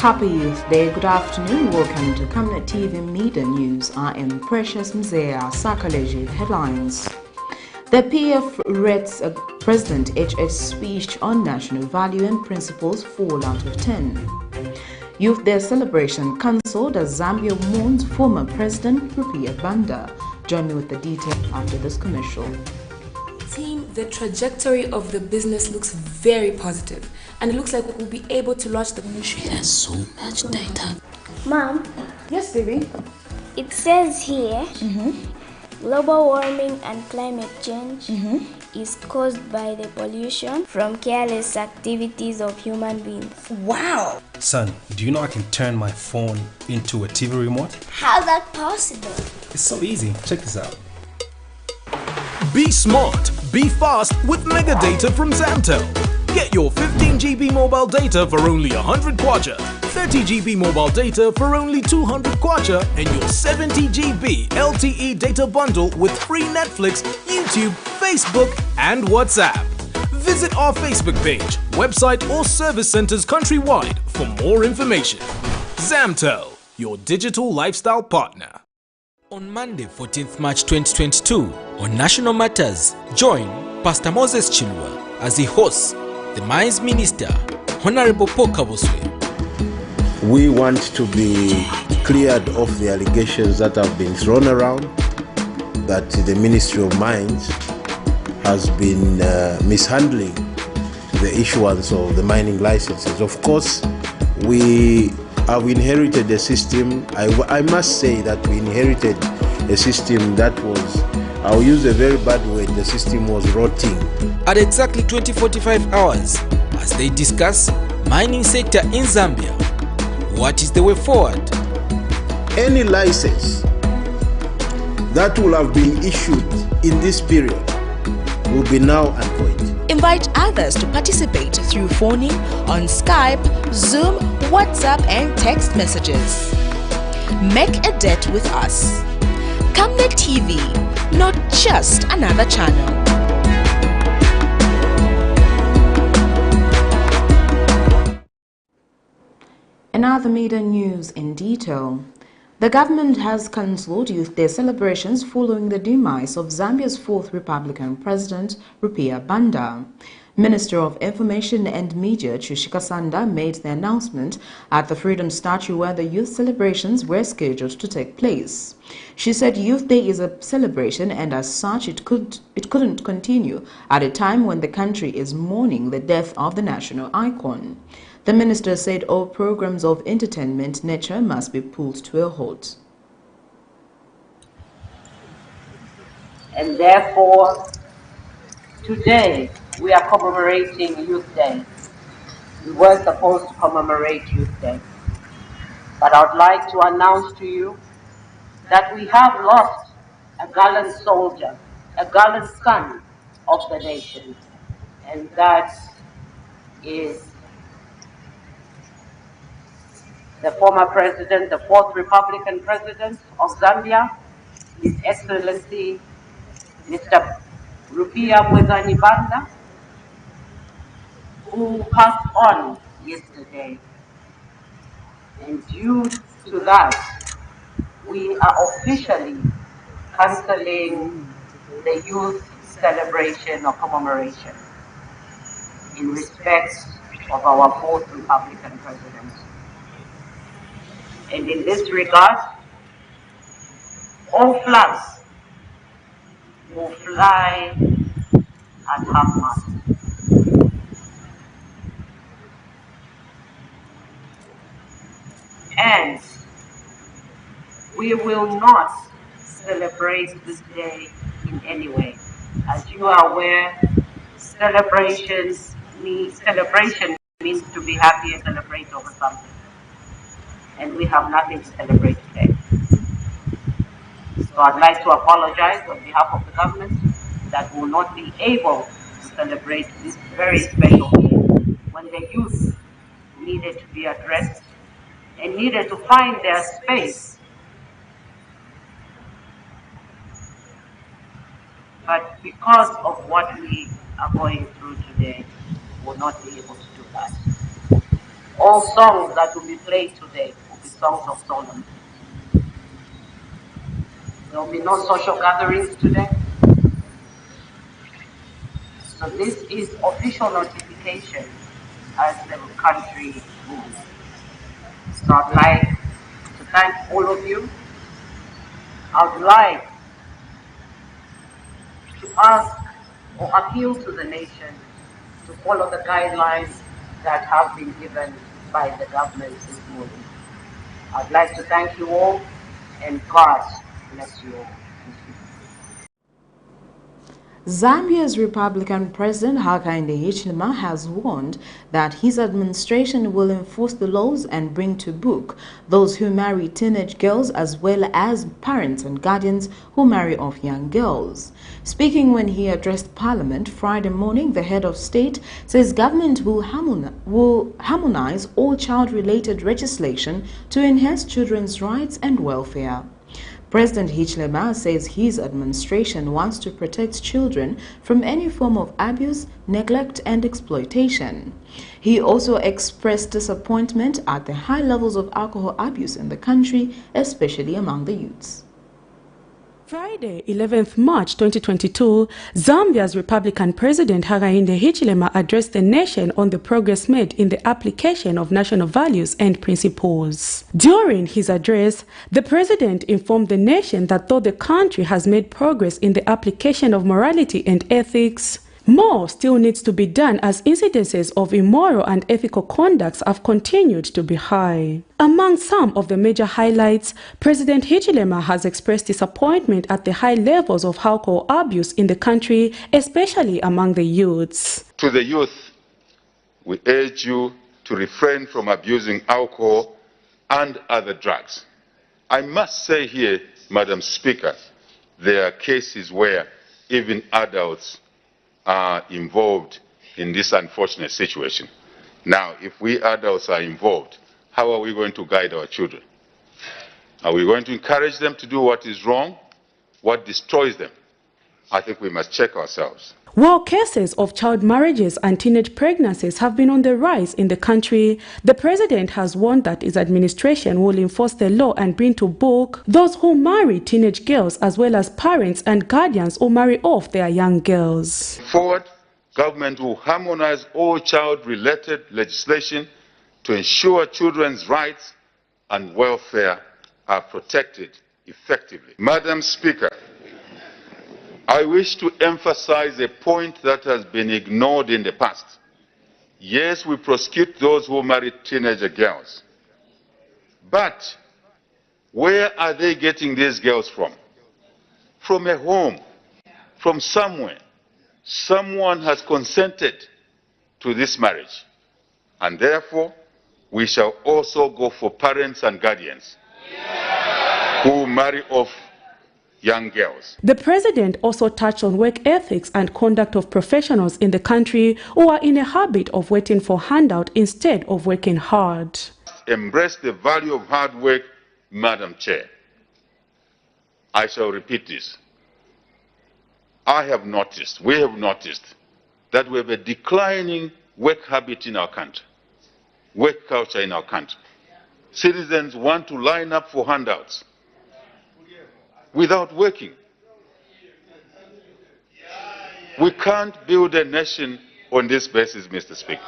Happy Youth Day, good afternoon, welcome to Camnet TV Midday News. I am Precious Mzea, Sakaleji headlines. The PF rates President HH's speech on national value and principles 4 out of 10. Youth Day celebration cancelled as Zambia mourns former President RUPIAH BANDA. Join me with the detail after this commercial. Team, the trajectory of the business looks very positive, and it looks like we'll be able to launch the ministry. There's so much data. Mom? Yes, baby? It says here, global warming and climate change is caused by the pollution from careless activities of human beings. Wow! Son, do you know I can turn my phone into a TV remote? How's that possible? It's so easy. Check this out. Be smart, be fast with mega data from Zamtel. Get your 15 GB mobile data for only 100 kwacha, 30 GB mobile data for only 200 kwacha, and your 70 GB LTE data bundle with free Netflix, YouTube, Facebook, and WhatsApp. Visit our Facebook page, website, or service centers countrywide for more information. Zamtel, your digital lifestyle partner. On Monday, 14th March 2022, on National Matters, join Pastor Moses Chilwa as he hosts the Mines Minister, Honorable Paul Kaboswe. We want to be cleared of the allegations that have been thrown around that the Ministry of Mines has been mishandling the issuance of the mining licenses. Of course, we have inherited a system. I must say that we inherited a system that was, I'll use a very bad word, the system was rotting. At exactly 20:45 hours, as they discuss mining sector in Zambia, what is the way forward? Any license that will have been issued in this period will be null and void. Invite others to participate through phoning on Skype, Zoom, WhatsApp, and text messages. Make a date with us. Camnet TV, not just another channel. Another media news in detail. The government has cancelled Youth Day celebrations following the demise of Zambia's fourth Republican President, RUPIAH BANDA. Minister of Information and Media, Chushika Sanda, made the announcement at the Freedom Statue where the youth celebrations were scheduled to take place. She said Youth Day is a celebration and as such it couldn't continue at a time when the country is mourning the death of the national icon. The minister said all programs of entertainment nature must be pulled to a halt. And therefore, today we are commemorating Youth Day. We were supposed to commemorate Youth Day. But I would like to announce to you that we have lost a gallant soldier, a gallant son of the nation. And that is the former president, the fourth Republican president of Zambia, His Excellency Mr. RUPIAH BANDA, who passed on yesterday. And due to that, we are officially cancelling the youth celebration or commemoration in respect of our fourth Republican president. And in this regard, all flags will fly at half-mast. And we will not celebrate this day in any way. As you are aware, celebration means to be happy and celebrate over something. And we have nothing to celebrate today. So I'd like to apologize on behalf of the government that will not be able to celebrate this very special day when the youth needed to be addressed and needed to find their space. But because of what we are going through today, we'll not be able to do that. All songs that will be played today will be songs of solemnity. There will be no social gatherings today. So this is official notification as the country moves. So I'd like to thank all of you. I'd like to ask or appeal to the nation to follow the guidelines that have been given by the government this morning. I'd like to thank you all, and God bless you all. Zambia's Republican President Hakainde Hichilema has warned that his administration will enforce the laws and bring to book those who marry teenage girls, as well as parents and guardians who marry off young girls. Speaking when he addressed Parliament Friday morning, the head of state says government will harmonize all child-related legislation to enhance children's rights and welfare. President Hichilema says his administration wants to protect children from any form of abuse, neglect, and exploitation. He also expressed disappointment at the high levels of alcohol abuse in the country, especially among the youths. Friday, 11th March 2022, Zambia's Republican President Hakainde Hichilema addressed the nation on the progress made in the application of national values and principles. During his address, the president informed the nation that though the country has made progress in the application of morality and ethics, more still needs to be done as incidences of immoral and ethical conducts have continued to be high. Among some of the major highlights, President Hichilema has expressed disappointment at the high levels of alcohol abuse in the country, especially among the youths. To the youth, we urge you to refrain from abusing alcohol and other drugs. I must say here, Madam Speaker, there are cases where even adults are involved in this unfortunate situation. Now, if we adults are involved, how are we going to guide our children? Are we going to encourage them to do what is wrong, what destroys them? I think we must check ourselves. While cases of child marriages and teenage pregnancies have been on the rise in the country, the president has warned that his administration will enforce the law and bring to book those who marry teenage girls, as well as parents and guardians who marry off their young girls. Forward, government will harmonize all child-related legislation to ensure children's rights and welfare are protected effectively. Madam Speaker, I wish to emphasize a point that has been ignored in the past. Yes, we prosecute those who marry teenager girls. But where are they getting these girls from? From a home, from somewhere. Someone has consented to this marriage. And therefore, we shall also go for parents and guardians who marry off young girls. The president also touched on work ethics and conduct of professionals in the country who are in a habit of waiting for handout instead of working hard. Embrace the value of hard work, Madam Chair. I shall repeat this. We have noticed that we have a declining work habit in our country, work culture in our country. Citizens want to line up for handouts without working. We can't build a nation on this basis, Mr. Speaker.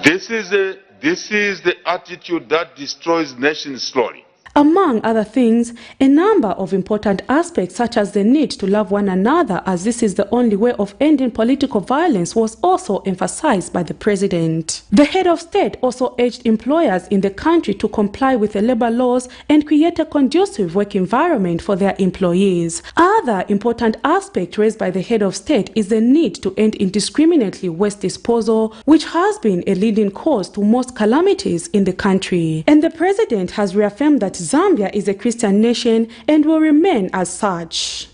This is the attitude that destroys nations slowly. Among other things, a number of important aspects such as the need to love one another, as this is the only way of ending political violence, was also emphasized by the president. The head of state also urged employers in the country to comply with the labor laws and create a conducive work environment for their employees. Other important aspect raised by the head of state is the need to end indiscriminately waste disposal, which has been a leading cause to most calamities in the country. And the president has reaffirmed that Zambia is a Christian nation and will remain as such.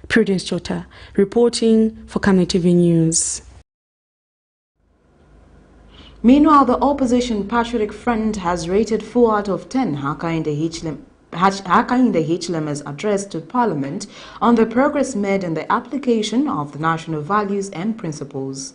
Prudence Chota, reporting for Camnet TV News. Meanwhile, the opposition Patriotic Front has rated 4 out of 10 Hakainde Hichilema Hakainde Hichilema's address to Parliament on the progress made in the application of the national values and principles.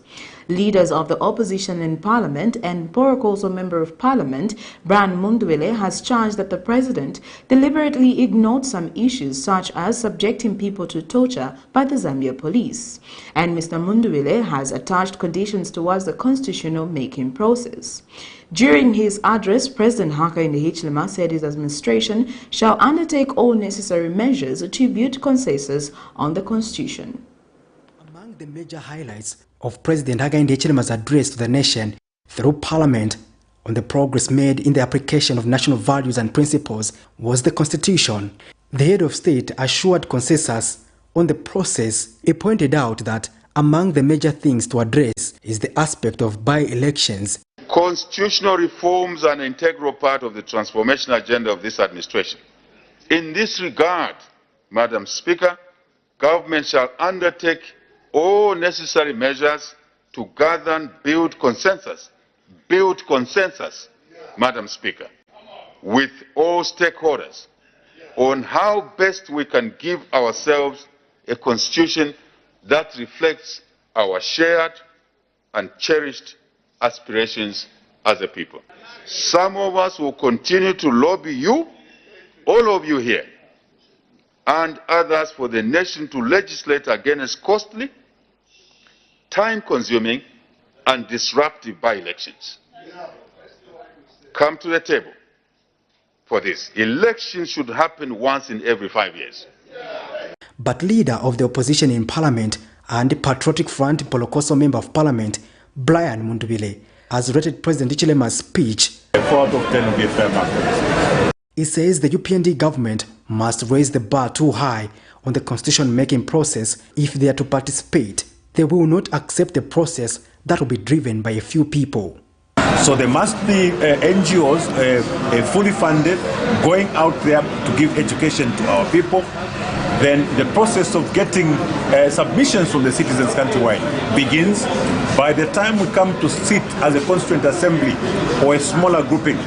Leaders of the opposition in Parliament and Porokoso Member of Parliament, Brian Mundwele, has charged that the President deliberately ignored some issues such as subjecting people to torture by the Zambia police. And Mr. Mundwele has attached conditions towards the constitutional making process. During his address, President Hakainde Hichilema said his administration shall undertake all necessary measures to build consensus on the Constitution. Among the major highlights of President Hakainde Hichilema's address to the nation through Parliament on the progress made in the application of national values and principles was the Constitution. The head of state assured consensus on the process. He pointed out that among the major things to address is the aspect of by-elections. Constitutional reforms are an integral part of the transformation agenda of this administration. In this regard, Madam Speaker, government shall undertake all necessary measures to gather and build consensus, Madam Speaker, with all stakeholders on how best we can give ourselves a constitution that reflects our shared and cherished aspirations as a people. Some of us will continue to lobby you, all of you here, and others for the nation to legislate against costly, time-consuming, and disruptive by-elections. Come to the table for this. Elections should happen once in every 5 years. But leader of the opposition in Parliament and Patriotic Front Polokoso Member of Parliament, Brian Mundwele, has rated President Hichilema's speech. 4 out of 10 will be a fair mark. He says the UPND government must raise the bar too high on the constitution-making process if they are to participate. They will not accept a process that will be driven by a few people. So there must be NGOs fully funded, going out there to give education to our people. Then the process of getting submissions from the citizens countrywide begins. By the time we come to sit as a constituent assembly or a smaller grouping,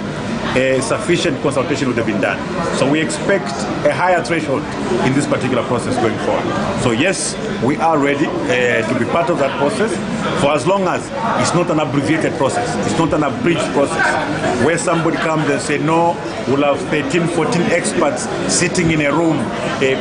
sufficient consultation would have been done. So we expect a higher threshold in this particular process going forward. So yes, we are ready to be part of that process for as long as it's not an abbreviated process, it's not an abridged process where somebody comes and say, no, we'll have 13, 14 experts sitting in a room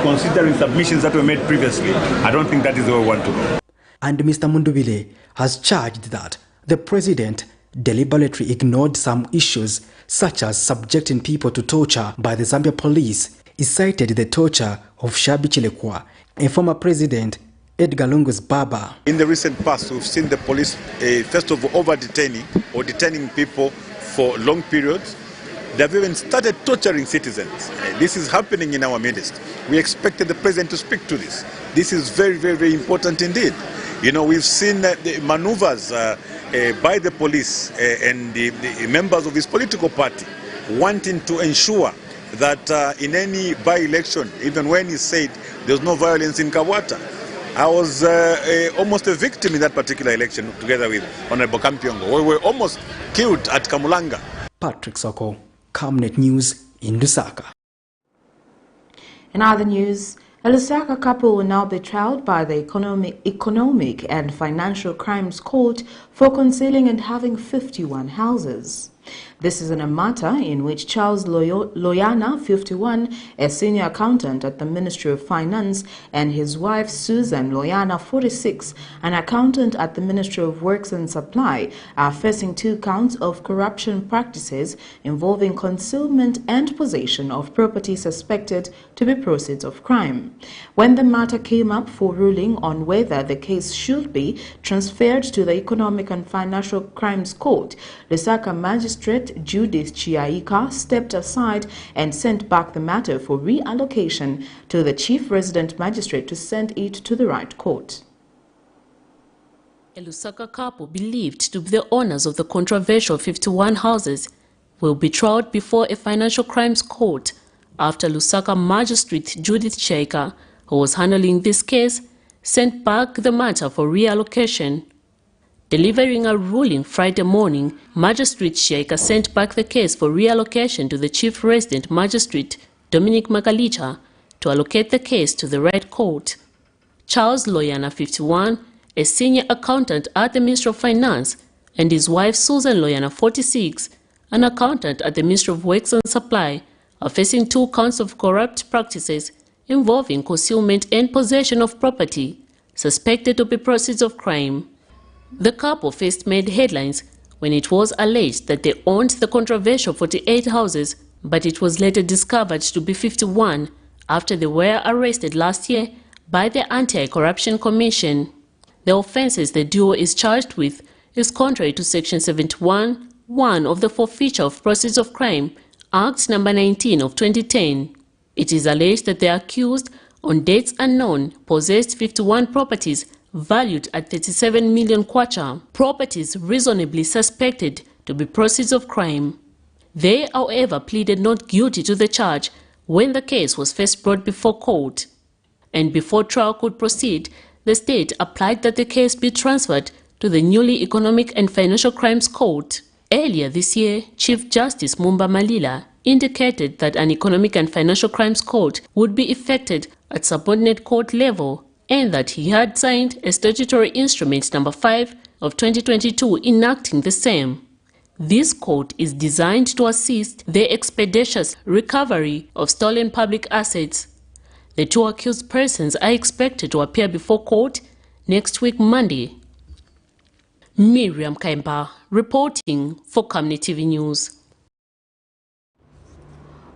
considering submissions that were made previously. I don't think that is the way we want to go. And Mr. Mundwele has charged that the president deliberately ignored some issues such as subjecting people to torture by the Zambia police. He cited the torture of Shabi Chilekwa and former president Edgar Lungu's Baba. In the recent past, we've seen the police first of all over-detaining or detaining people for long periods. They've even started torturing citizens. This is happening in our midst. We expected the president to speak to this. This is very, very, very important indeed. You know, we've seen the maneuvers by the police and the members of his political party wanting to ensure that in any by-election, even when he said there's no violence in Kabwata, I was almost a victim in that particular election together with Honorable Kampiongo. We were almost killed at Kamulanga. Patrick Soko, Camnet News in Lusaka. In other news, a Lusaka couple will now be tried by the Economic and Financial Crimes Court for concealing and having 51 houses. This is in a matter in which Charles Loyana, 51, a senior accountant at the Ministry of Finance, and his wife Susan Loyana, 46, an accountant at the Ministry of Works and Supply, are facing 2 counts of corruption practices involving concealment and possession of property suspected to be proceeds of crime. When the matter came up for ruling on whether the case should be transferred to the Economic and Financial Crimes Court, Lusaka Magistrate Judith Chiaika stepped aside and sent back the matter for reallocation to the Chief Resident Magistrate to send it to the right court. A Lusaka couple believed to be the owners of the controversial 51 houses will be tried before a financial crimes court after Lusaka Magistrate Judith Chiaika, who was handling this case, sent back the matter for reallocation. Delivering a ruling Friday morning, Magistrate Chiaika sent back the case for reallocation to the Chief Resident Magistrate Dominic Makalicha, to allocate the case to the right court. Charles Loyana, 51, a senior accountant at the Ministry of Finance, and his wife Susan Loyana, 46, an accountant at the Ministry of Works and Supply, are facing 2 counts of corrupt practices involving concealment and possession of property suspected to be proceeds of crime. The couple first made headlines when it was alleged that they owned the controversial 48 houses, but it was later discovered to be 51 after they were arrested last year by the Anti-Corruption Commission. The offences the duo is charged with is contrary to Section 71(1) of the Forfeiture of Proceeds of Crime Act No. 19 of 2010. It is alleged that the accused, on dates unknown, possessed 51 properties valued at 37 million kwacha, properties reasonably suspected to be proceeds of crime. They, however, pleaded not guilty to the charge when the case was first brought before court. And before trial could proceed, the state applied that the case be transferred to the newly Economic and Financial Crimes Court. Earlier this year, Chief Justice Mumba Malila indicated that an Economic and Financial Crimes Court would be effected at subordinate court level and that he had signed a statutory instrument No. 5 of 2022 enacting the same. This court is designed to assist the expeditious recovery of stolen public assets. The 2 accused persons are expected to appear before court next week, Monday. Miriam Kaimba reporting for Camnet TV News.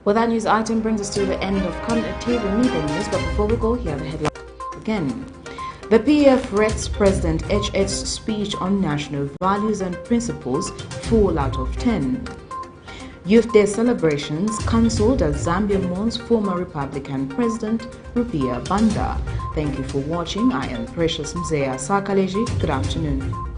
Well, that news item brings us to the end of Camnet TV Midday News, but before we go, here are the headlines again. The PF rates President HH's speech on national values and principles 4 out of 10. Youth Day celebrations cancelled as Zambia mourns former Republican President RUPIAH BANDA. Thank you for watching. I am Precious Mzea Sakaleji. Good afternoon.